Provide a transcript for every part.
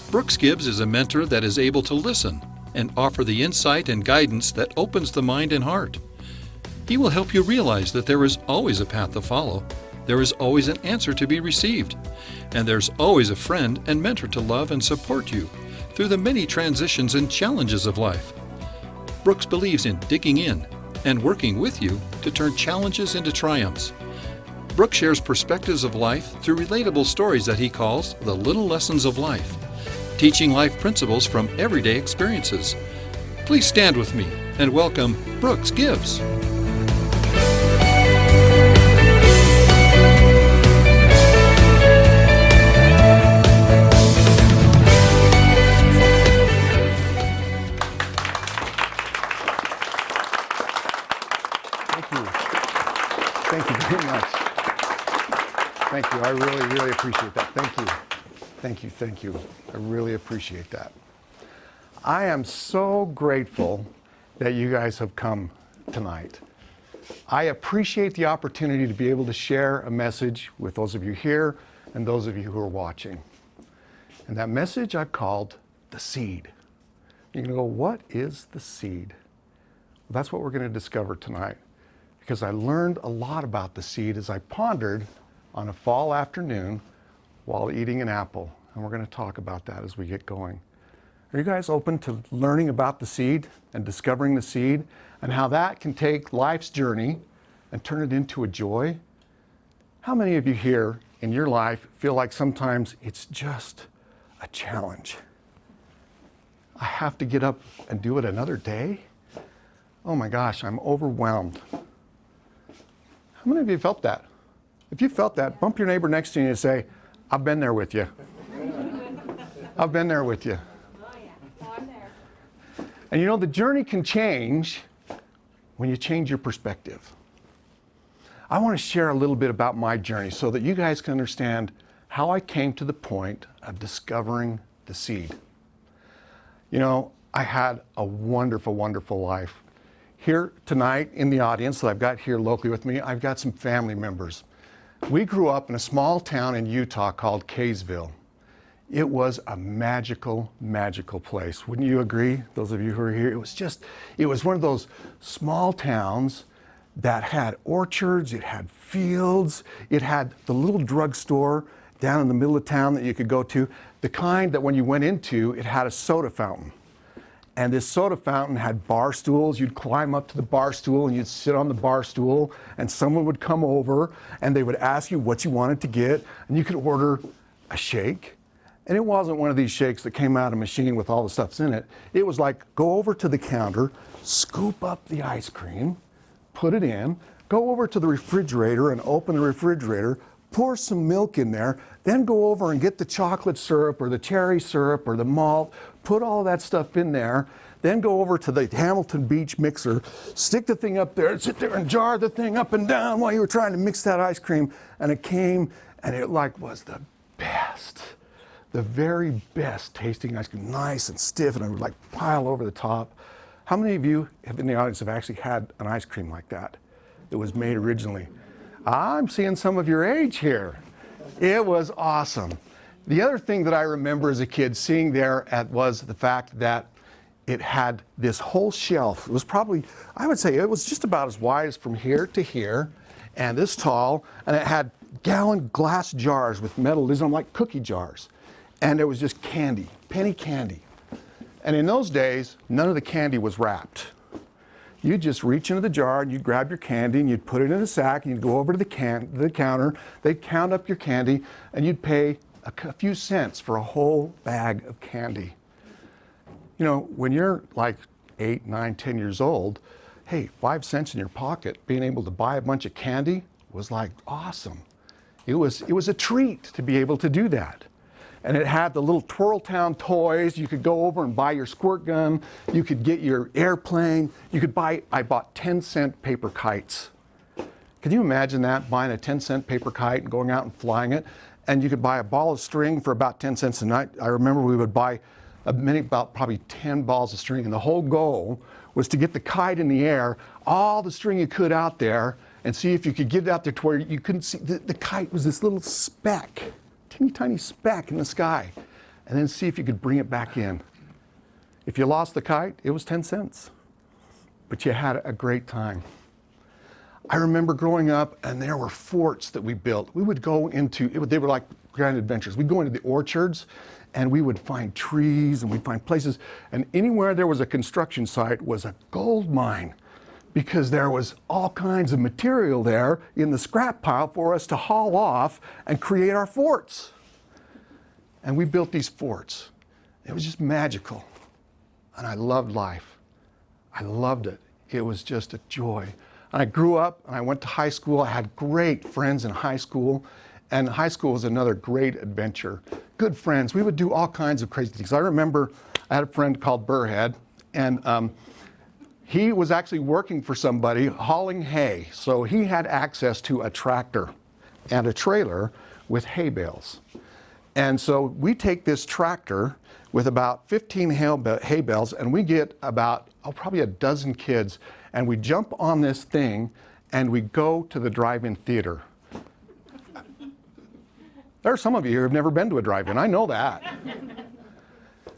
Brooks Gibbs is a mentor that is able to listen and offer the insight and guidance that opens the mind and heart. He will help you realize that there is always a path to follow, there is always an answer to be received, and there's always a friend and mentor to love and support you through the many transitions and challenges of life. Brooks believes in digging in and working with you to turn challenges into triumphs. Brooks shares perspectives of life through relatable stories that he calls the little lessons of life, teaching life principles from everyday experiences. Please stand with me and welcome Brooks Gibbs. Thank you very much. Thank you. I really appreciate that. Thank you. I really appreciate that. I am so grateful that you guys have come tonight. I appreciate the opportunity to be able to share a message with those of you here and those of you who are watching. And that message I've called the seed. You're going to go, what is the seed? Well, that's what we're going to discover tonight, because I learned a lot about the seed as I pondered on a fall afternoon while eating an apple. And we're going to talk about that as we get going. Are you guys open to learning about the seed and discovering the seed and how that can take life's journey and turn it into a joy? How many of you here in your life feel like sometimes it's just a challenge? I have to get up and do it another day? Oh my gosh, I'm overwhelmed. How many of you felt that? If you felt that, bump your neighbor next to you and say, I've been there with you. I've been there with you. Oh yeah, I'm there. And you know, the journey can change when you change your perspective. I want to share a little bit about my journey so that you guys can understand how I came to the point of discovering the seed. You know, I had a wonderful, wonderful life. Here tonight in the audience that I've got here locally with me, I've got some family members. We grew up in a small town in Utah called Kaysville. It was a magical, magical place. Wouldn't you agree? Those of you who are here, it was one of those small towns that had orchards, it had fields, it had the little drugstore down in the middle of town that you could go to, the kind that when you went into, it had a soda fountain. And this soda fountain had bar stools. You'd climb up to the bar stool and you'd sit on the bar stool, and someone would come over and they would ask you what you wanted to get, and you could order a shake. And it wasn't one of these shakes that came out of a machine with all the stuffs in it. It was like, go over to the counter, scoop up the ice cream, put it in, go over to the refrigerator and open the refrigerator, pour some milk in there, then go over and get the chocolate syrup or the cherry syrup or the malt, put all that stuff in there, then go over to the Hamilton Beach mixer, stick the thing up there and sit there and jar the thing up and down while you were trying to mix that ice cream. And it came and it was the best, the very best tasting ice cream, nice and stiff, and it would pile over the top. How many of you in the audience have actually had an ice cream like that? It was made originally. I'm seeing some of your age here. It was awesome. The other thing that I remember as a kid seeing there was the fact that it had this whole shelf. It was probably, I would say it was just about as wide as from here to here and this tall, and it had gallon glass jars with metal lids on, like cookie jars. And there was just candy, penny candy. And in those days, none of the candy was wrapped. You'd just reach into the jar and you'd grab your candy and you'd put it in a sack and you'd go over to the counter, they'd count up your candy, and you'd pay a few cents for a whole bag of candy. You know, when you're like 8, 9, 10 years old, hey, 5 cents in your pocket, being able to buy a bunch of candy was like awesome. It was a treat to be able to do that. And it had the little Twirl Town toys. You could go over and buy your squirt gun. You could get your airplane. I bought 10-cent paper kites. Can you imagine that, buying a 10-cent paper kite and going out and flying it? And you could buy a ball of string for about 10 cents a night. I remember we would buy about probably 10 balls of string, and the whole goal was to get the kite in the air, all the string you could out there, and see if you could get it out there to where you couldn't see. The kite was this little speck, teeny tiny speck in the sky. and then see if you could bring it back in. If you lost the kite, it was 10 cents, but you had a great time. I remember growing up, and there were forts that we built. We would go into, they were like grand adventures. We'd go into the orchards, and we would find trees, and we'd find places, and anywhere there was a construction site was a gold mine, because there was all kinds of material there in the scrap pile for us to haul off and create our forts. And we built these forts. It was just magical. And I loved life. I loved it. It was just a joy. And I grew up and I went to high school. I had great friends in high school. And high school was another great adventure. Good friends. We would do all kinds of crazy things. I remember I had a friend called Burhead, and he was actually working for somebody hauling hay. So he had access to a tractor and a trailer with hay bales. And so we take this tractor with about 15 hay bales, and we get about, probably a dozen kids, and we jump on this thing and we go to the drive-in theater. There are some of you who have never been to a drive-in, I know that.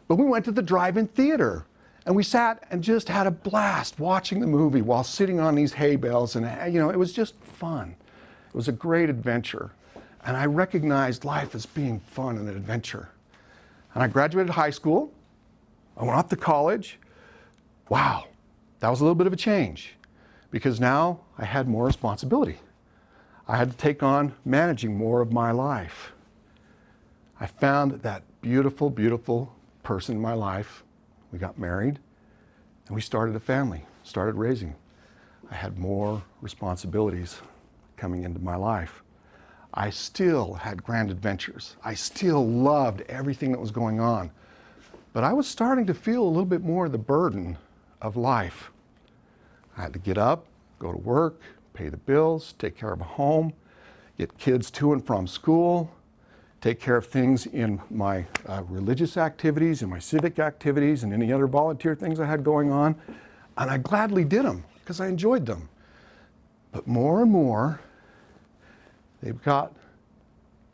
But we went to the drive-in theater, and we sat and just had a blast watching the movie while sitting on these hay bales, and it was just fun. It was a great adventure. And I recognized life as being fun and an adventure. And I graduated high school. I went off to college. Wow, that was a little bit of a change, because now I had more responsibility. I had to take on managing more of my life. I found that beautiful, beautiful person in my life. We got married, and we started a family, started raising. I had more responsibilities coming into my life. I still had grand adventures. I still loved everything that was going on. But I was starting to feel a little bit more of the burden of life. I had to get up, go to work, pay the bills, take care of a home, get kids to and from school, take care of things in my religious activities and my civic activities and any other volunteer things I had going on. And I gladly did them because I enjoyed them. But more and more, they've got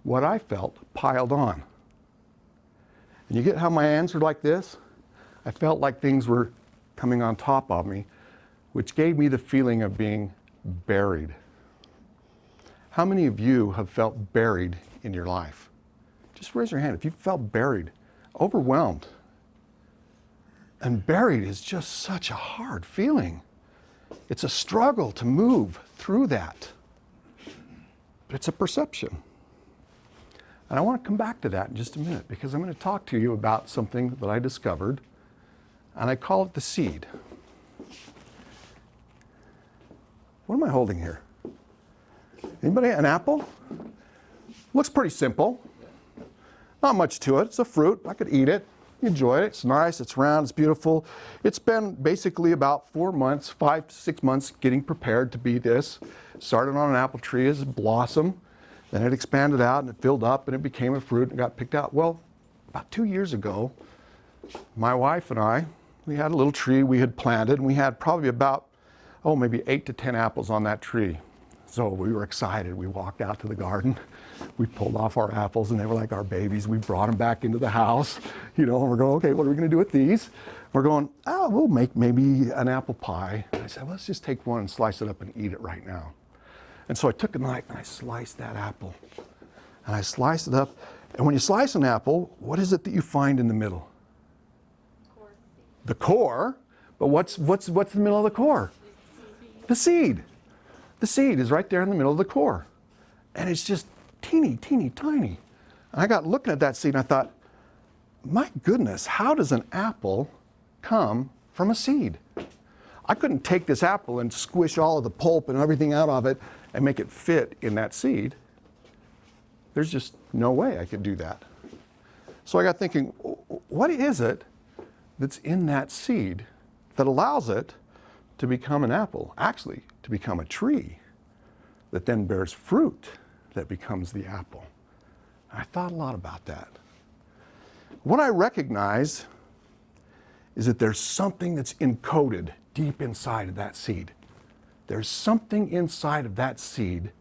what I felt piled on. And you get how my answer like this? I felt like things were coming on top of me, which gave me the feeling of being buried. How many of you have felt buried in your life? Just raise your hand if you felt buried, overwhelmed. And buried is just such a hard feeling. It's a struggle to move through that. But it's a perception. And I want to come back to that in just a minute, because I'm going to talk to you about something that I discovered, and I call it the seed. What am I holding here? Anybody? An apple? Looks pretty simple. Not much to it. It's a fruit. I could eat it. Enjoy it. It's nice. It's round. It's beautiful. It's been basically about 4 months, 5 to 6 months getting prepared to be this. Started on an apple tree as a blossom. Then it expanded out and it filled up and it became a fruit and got picked out. Well, about 2 years ago, my wife and I, we had a little tree we had planted, and we had probably about, maybe 8 to 10 apples on that tree. So we were excited. We walked out to the garden. We pulled off our apples, and they were like our babies. We brought them back into the house, and we're going, okay, what are we going to do with these? We're going, we'll make maybe an apple pie. And I said, well, let's just take one and slice it up and eat it right now. And so I took a knife and I sliced that apple. And I sliced it up. And when you slice an apple, what is it that you find in the middle? Core. The core. But what's in the middle of the core? The seed. The seed is right there in the middle of the core. And it's just teeny, teeny, tiny. And I got looking at that seed and I thought, my goodness, how does an apple come from a seed? I couldn't take this apple and squish all of the pulp and everything out of it and make it fit in that seed. There's just no way I could do that. So I got thinking, what is it that's in that seed that allows it to become an apple, actually to become a tree that then bears fruit that becomes the apple? I thought a lot about that. What I recognize is that there's something that's encoded deep inside of that seed. There's something inside of that seed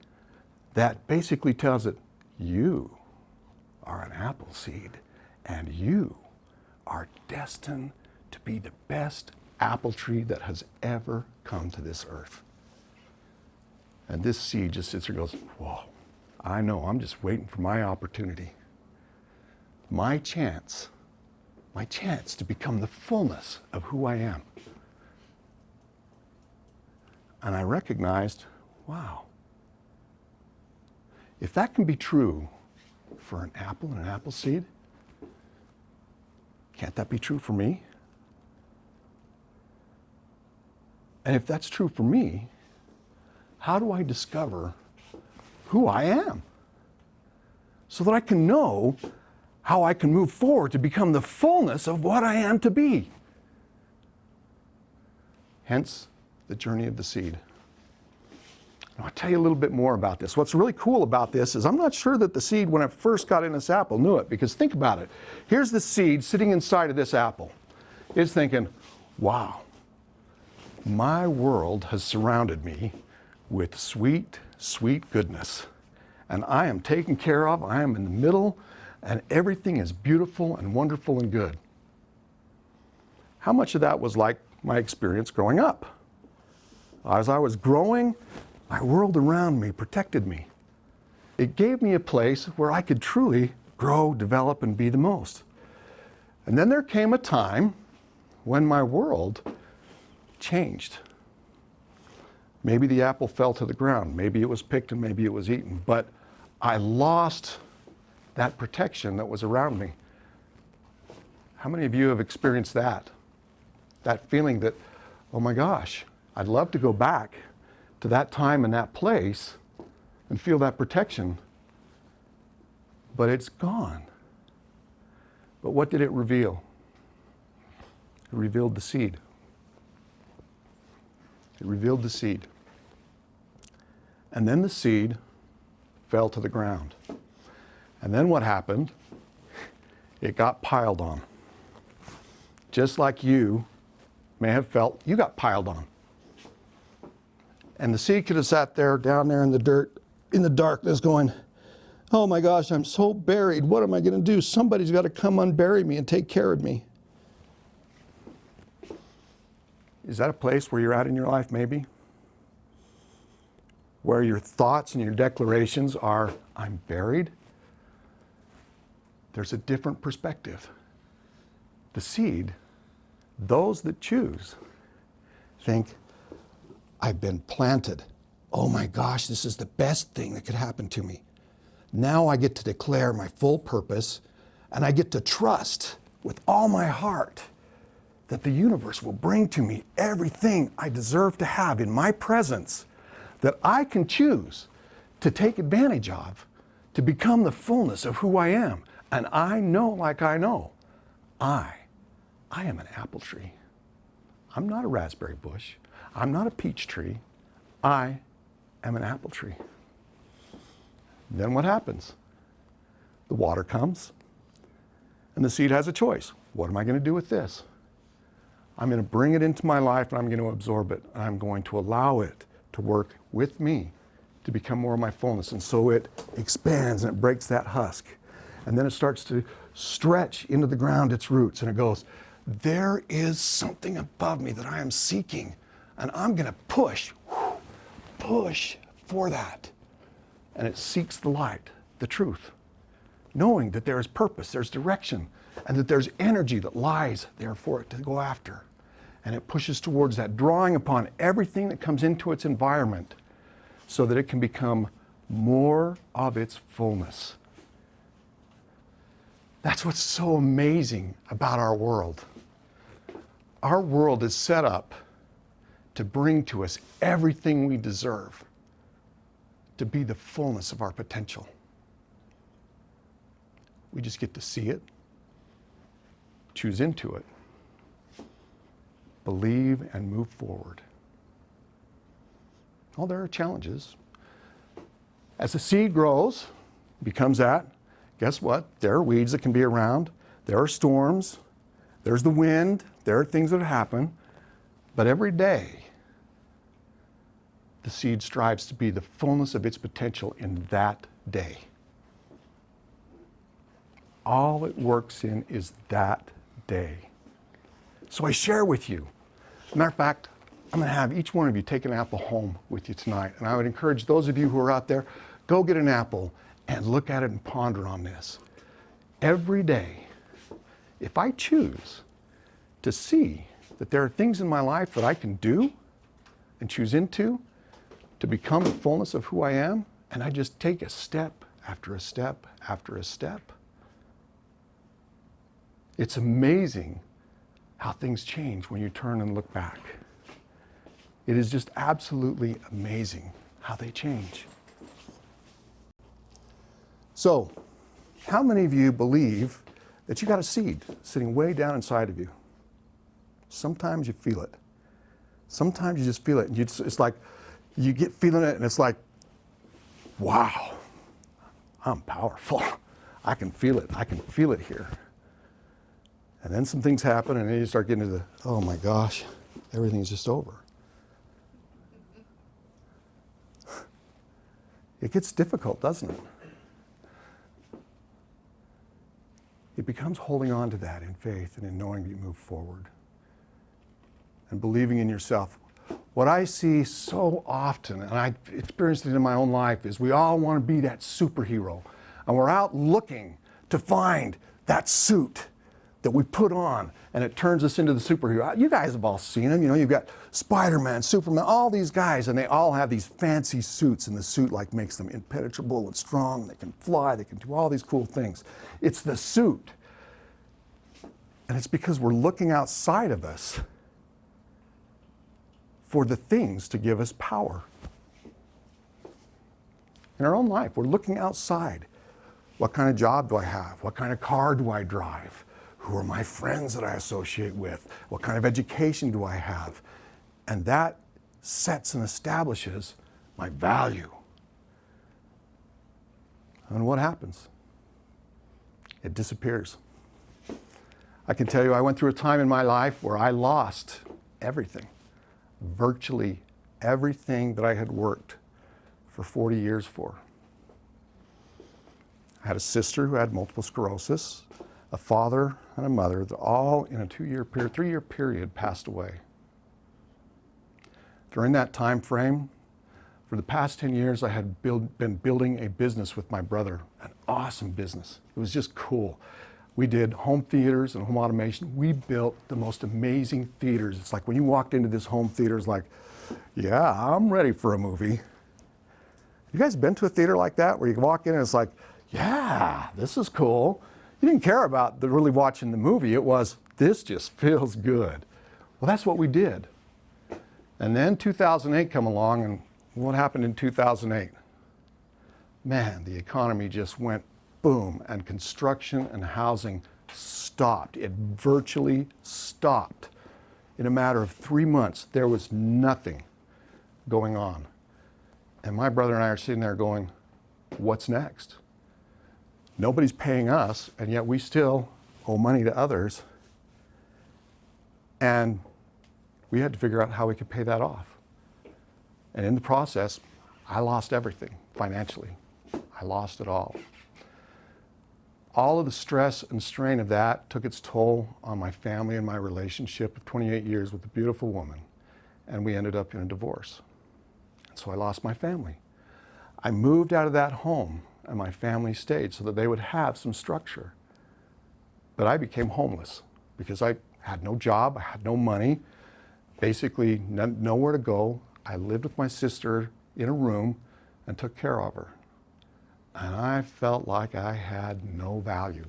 that basically tells it, you are an apple seed, And you are destined to be the best apple tree that has ever come to this earth. And this seed just sits there and goes, whoa, I know, I'm just waiting for my opportunity. My chance to become the fullness of who I am. And I recognized, wow, if that can be true for an apple and an apple seed, can't that be true for me? And if that's true for me, how do I discover who I am so that I can know how I can move forward to become the fullness of what I am to be? Hence, the journey of the seed. Now, I'll tell you a little bit more about this. What's really cool about this is I'm not sure that the seed, when it first got in this apple, knew it, because think about it. Here's the seed sitting inside of this apple. It's thinking, wow, my world has surrounded me with sweet, sweet goodness. And I am taken care of, I am in the middle, and everything is beautiful and wonderful and good. How much of that was like my experience growing up? As I was growing, my world around me protected me. It gave me a place where I could truly grow, develop, and be the most. And then there came a time when my world changed. Maybe the apple fell to the ground, maybe it was picked and maybe it was eaten, but I lost that protection that was around me. How many of you have experienced that? That feeling that, oh my gosh, I'd love to go back to that time and that place and feel that protection, but it's gone. But what did it reveal? It revealed the seed. It revealed the seed. And then the seed fell to the ground. And then what happened? It got piled on. Just like you may have felt you got piled on. And the seed could have sat there, down there in the dirt, in the darkness going, oh my gosh, I'm so buried. What am I going to do? Somebody's got to come unbury me and take care of me. Is that a place where you're at in your life, maybe? Where your thoughts and your declarations are, I'm buried? There's a different perspective. The seed, those that choose, think, I've been planted. Oh my gosh, this is the best thing that could happen to me. Now I get to declare my full purpose, and I get to trust with all my heart that the universe will bring to me everything I deserve to have in my presence that I can choose to take advantage of to become the fullness of who I am. And I know, like I know, I am an apple tree. I'm not a raspberry bush. I'm not a peach tree. I am an apple tree. Then what happens? The water comes, and the seed has a choice. What am I going to do with this? I'm going to bring it into my life, and I'm going to absorb it. I'm going to allow it to work with me to become more of my fullness. And so it expands and it breaks that husk. And then it starts to stretch into the ground its roots, and it goes, there is something above me that I am seeking, and I'm going to push for that. And it seeks the light, the truth, knowing that there is purpose, there's direction, and that there's energy that lies there for it to go after. And it pushes towards that, drawing upon everything that comes into its environment so that it can become more of its fullness. That's what's so amazing about our world. Our world is set up to bring to us everything we deserve to be the fullness of our potential. We just get to see it, choose into it, believe, and move forward. Oh, there are challenges. As the seed grows, becomes that, guess what? There are weeds that can be around. There are storms. There's the wind. There are things that happen. But every day, the seed strives to be the fullness of its potential in that day. all it works in is that day. So I share with you. Matter of fact, I'm going to have each one of you take an apple home with you tonight. And I would encourage those of you who are out there, go get an apple and look at it and ponder on this. Every day, if I choose to see that there are things in my life that I can do and choose into to become the fullness of who I am, and I just take a step after a step after a step, it's amazing how things change when you turn and look back. It is just absolutely amazing how they change. So, how many of you believe that you got a seed sitting way down inside of you? Sometimes you feel it. Sometimes you just feel it. And it's like you get feeling it and it's like, wow, I'm powerful. I can feel it. I can feel it here. And then some things happen and then you start getting to the, oh my gosh, everything's just over. It gets difficult, doesn't it? It becomes holding on to that in faith and in knowing that you move forward and believing in yourself. What I see so often, and I've experienced it in my own life, is we all want to be that superhero. And we're out looking to find that suit that we put on, and it turns us into the superhero. You guys have all seen them. You know, you've got Spider-Man, Superman, all these guys, and they all have these fancy suits, and the suit like makes them impenetrable and strong. They can fly, they can do all these cool things. It's the suit. And it's because we're looking outside of us for the things to give us power. In our own life, we're looking outside. What kind of job do I have? What kind of car do I drive? Who are my friends that I associate with? What kind of education do I have? And that sets and establishes my value. And what happens? It disappears. I can tell you, I went through a time in my life where I lost everything. Virtually everything that I had worked for 40 years for. I had a sister who had multiple sclerosis, a father and a mother that all in a 3-year period passed away. During that time frame, for the past 10 years, I had been building a business with my brother, an awesome business. It was just cool. We did home theaters and home automation. We built the most amazing theaters. It's like when you walked into this home theater, it's like, yeah, I'm ready for a movie. You guys been to a theater like that where you walk in and it's like, yeah, this is cool. You didn't care about really watching the movie. It was, this just feels good. Well, that's what we did. And then 2008 come along, and what happened in 2008? Man, the economy just went boom, and construction and housing stopped. It virtually stopped. In a matter of 3 months, there was nothing going on. And my brother and I are sitting there going, what's next? Nobody's paying us, and yet we still owe money to others. And we had to figure out how we could pay that off. And in the process, I lost everything financially. I lost it all. All of the stress and strain of that took its toll on my family and my relationship of 28 years with a beautiful woman. And we ended up in a divorce. And so I lost my family. I moved out of that home, and my family stayed so that they would have some structure. But I became homeless because I had no job, I had no money, basically nowhere to go. I lived with my sister in a room and took care of her. And I felt like I had no value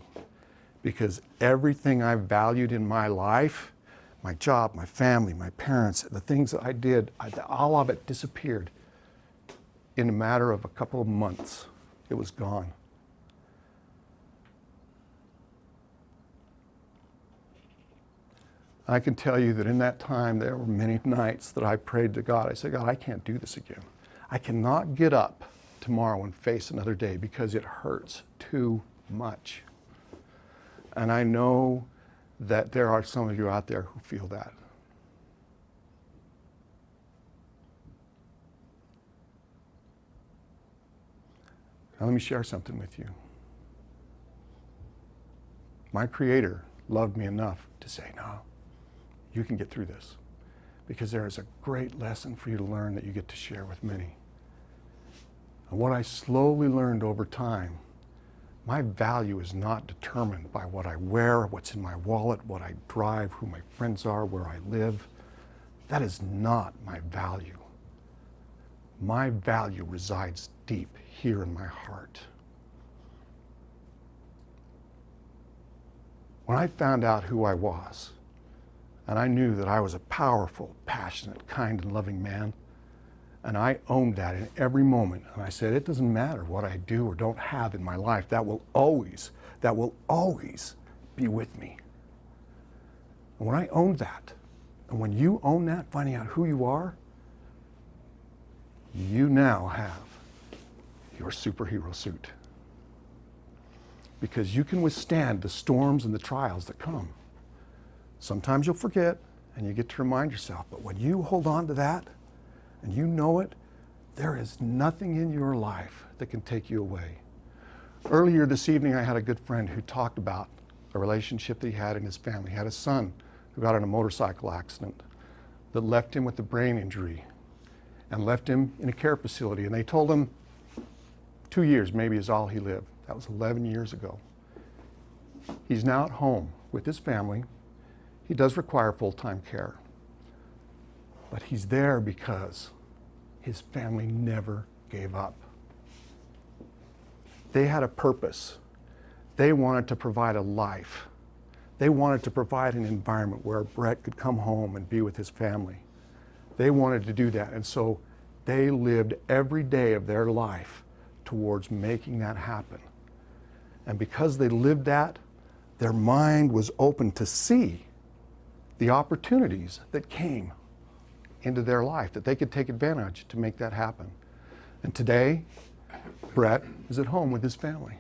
because everything I valued in my life, my job, my family, my parents, the things that I did, all of it disappeared in a matter of a couple of months. It was gone. I can tell you that in that time, there were many nights that I prayed to God. I said, God, I can't do this again. I cannot get up tomorrow and face another day because it hurts too much. And I know that there are some of you out there who feel that. Now let me share something with you. my Creator loved me enough to say, no, you can get through this, because there is a great lesson for you to learn that you get to share with many. And what I slowly learned over time, my value is not determined by what I wear, what's in my wallet, what I drive, who my friends are, where I live. That is not my value. My value resides deep here in my heart. When I found out who I was, and I knew that I was a powerful, passionate, kind, and loving man, and I owned that in every moment, and I said, it doesn't matter what I do or don't have in my life, that will always be with me. And when I owned that, and when you own that, finding out who you are, you now have your superhero suit. Because you can withstand the storms and the trials that come. Sometimes you'll forget and you get to remind yourself, but when you hold on to that and you know it, there is nothing in your life that can take you away. Earlier this evening, I had a good friend who talked about a relationship that he had in his family. He had a son who got in a motorcycle accident that left him with a brain injury and left him in a care facility. And they told him 2 years maybe is all he lived. That was 11 years ago. He's now at home with his family. He does require full-time care. But he's there because his family never gave up. They had a purpose. They wanted to provide a life. They wanted to provide an environment where Brett could come home and be with his family. They wanted to do that. And so they lived every day of their life towards making that happen. And because they lived that, their mind was open to see the opportunities that came into their life, that they could take advantage to make that happen. And today, Brett is at home with his family.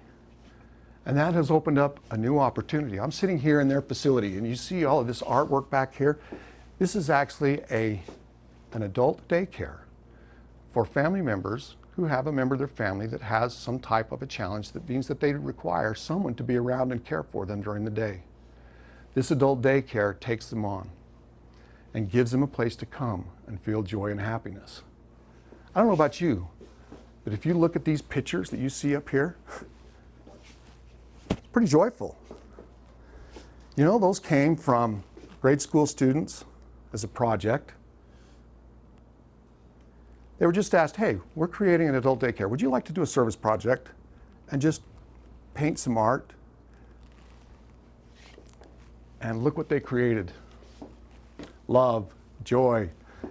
And that has opened up a new opportunity. I'm sitting here in their facility, and you see all of this artwork back here. This is actually an adult daycare for family members who have a member of their family that has some type of a challenge that means that they require someone to be around and care for them during the day. This adult daycare takes them on and gives them a place to come and feel joy and happiness. I don't know about you, but if you look at these pictures that you see up here, it's pretty joyful. You know, those came from grade school students as a project. They were just asked, hey, we're creating an adult daycare. Would you like to do a service project and just paint some art? And look what they created. Love, joy.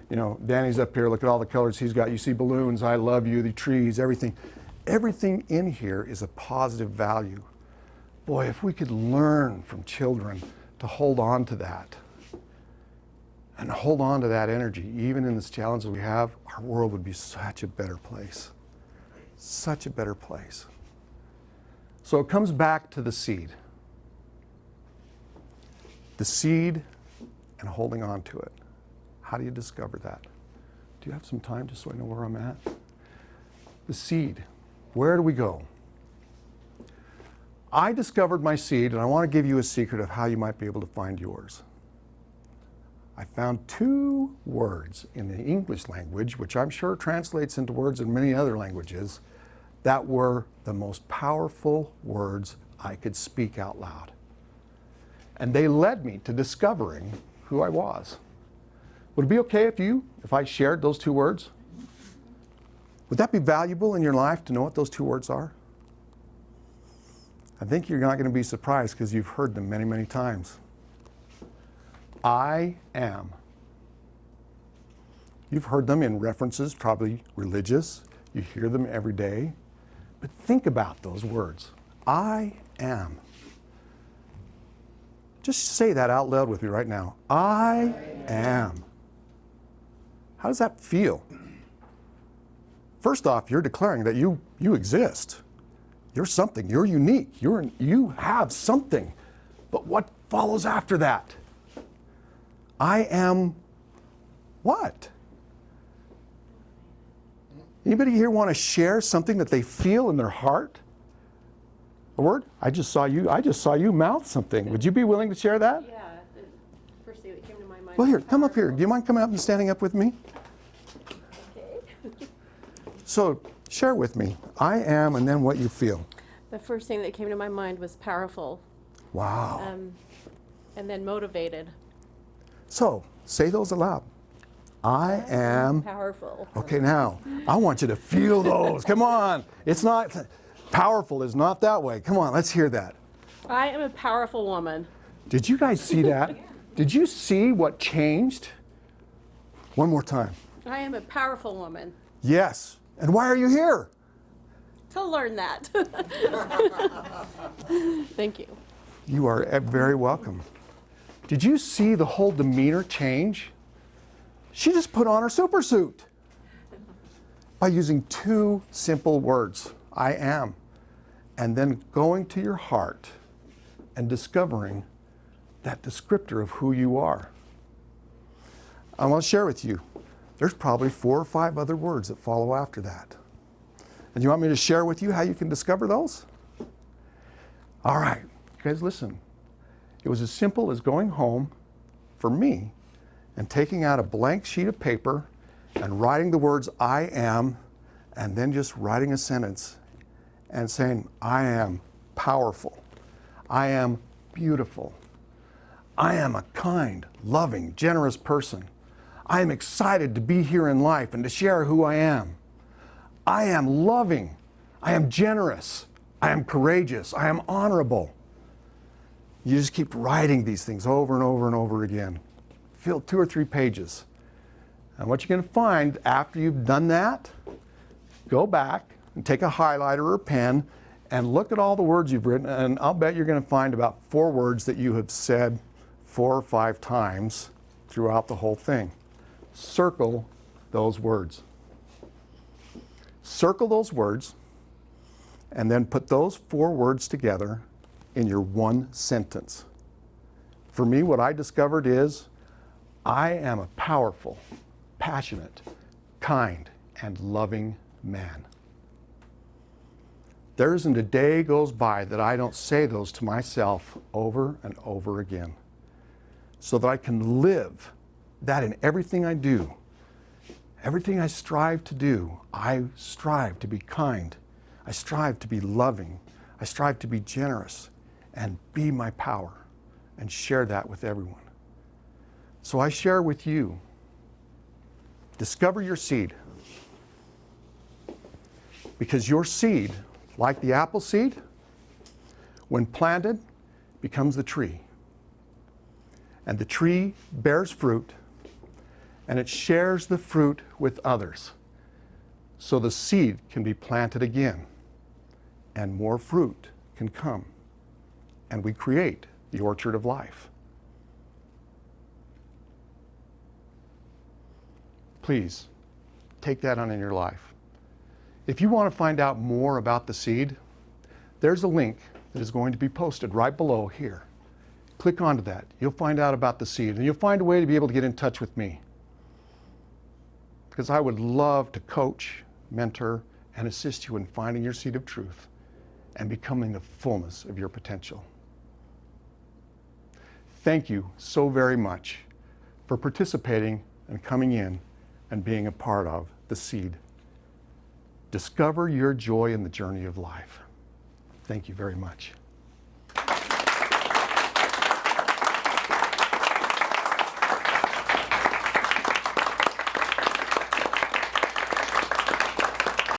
You know, Danny's up here, look at all the colors he's got. You see balloons, I love you, the trees, everything. Everything in here is a positive value. Boy, if we could learn from children to hold on to that, and hold on to that energy, even in this challenge we have, our world would be such a better place. Such a better place. So it comes back to the seed. The seed and holding on to it. How do you discover that? Do you have some time just so I know where I'm at? The seed. Where do we go? I discovered my seed, and I want to give you a secret of how you might be able to find yours. I found 2 words in the English language, which I'm sure translates into words in many other languages, that were the most powerful words I could speak out loud. And they led me to discovering who I was. Would it be okay if I shared those 2 words? Would that be valuable in your life to know what those 2 words are? I think you're not going to be surprised because you've heard them many, many times. I am. You've heard them in references, probably religious. You hear them every day. But think about those words. I am. Just say that out loud with me right now. I am. How does that feel? First off, you're declaring that you exist. You're something. You're unique. You have something. But what follows after that? I am what? Anybody here want to share something that they feel in their heart? A word? I just saw you mouth something. Would you be willing to share that? Yeah, the first thing that came to my mind. Well, here, was come up here. powerful. Do you mind coming up and standing up with me? Okay. So, share with me. I am, and then what you feel. The first thing that came to my mind was powerful, Wow. and then motivated. So, say those aloud. I am. Powerful. Okay, now, I want you to feel those. Come on. It's not, powerful is not that way. Come on, let's hear that. I am a powerful woman. Did you guys see that? Did you see what changed? One more time. I am a powerful woman. Yes. And why are you here? To learn that. Thank you. You are very welcome. Did you see the whole demeanor change? She just put on her super suit by using two simple words, I am, and then going to your heart and discovering that descriptor of who you are. I want to share with you, there's probably 4 or 5 other words that follow after that. And you want me to share with you how you can discover those? All right, you guys listen. It was as simple as going home for me and taking out a blank sheet of paper and writing the words I am, and then just writing a sentence and saying, I am powerful. I am beautiful. I am a kind, loving, generous person. I am excited to be here in life and to share who I am. I am loving. I am generous. I am courageous. I am honorable. You just keep writing these things over and over and over again. Fill 2 or 3 pages. And what you're going to find after you've done that, go back and take a highlighter or a pen and look at all the words you've written, and I'll bet you're going to find about 4 words that you have said 4 or 5 times throughout the whole thing. Circle those words. Circle those words, and then put those 4 words together in your one sentence. For me, what I discovered is, I am a powerful, passionate, kind, and loving man. There isn't a day goes by that I don't say those to myself over and over again, so that I can live that in everything I do. Everything I strive to do, I strive to be kind. I strive to be loving. I strive to be generous and be my power and share that with everyone. So I share with you, discover your seed. Because your seed, like the apple seed, when planted, becomes the tree. And the tree bears fruit, and it shares the fruit with others. So the seed can be planted again, and more fruit can come. And we create the orchard of life. Please, take that on in your life. If you want to find out more about the seed, there's a link that is going to be posted right below here. Click onto that. You'll find out about the seed, and you'll find a way to be able to get in touch with me. Because I would love to coach, mentor, and assist you in finding your seed of truth and becoming the fullness of your potential. Thank you so very much for participating and coming in and being a part of the seed. Discover your joy in the journey of life. Thank you very much.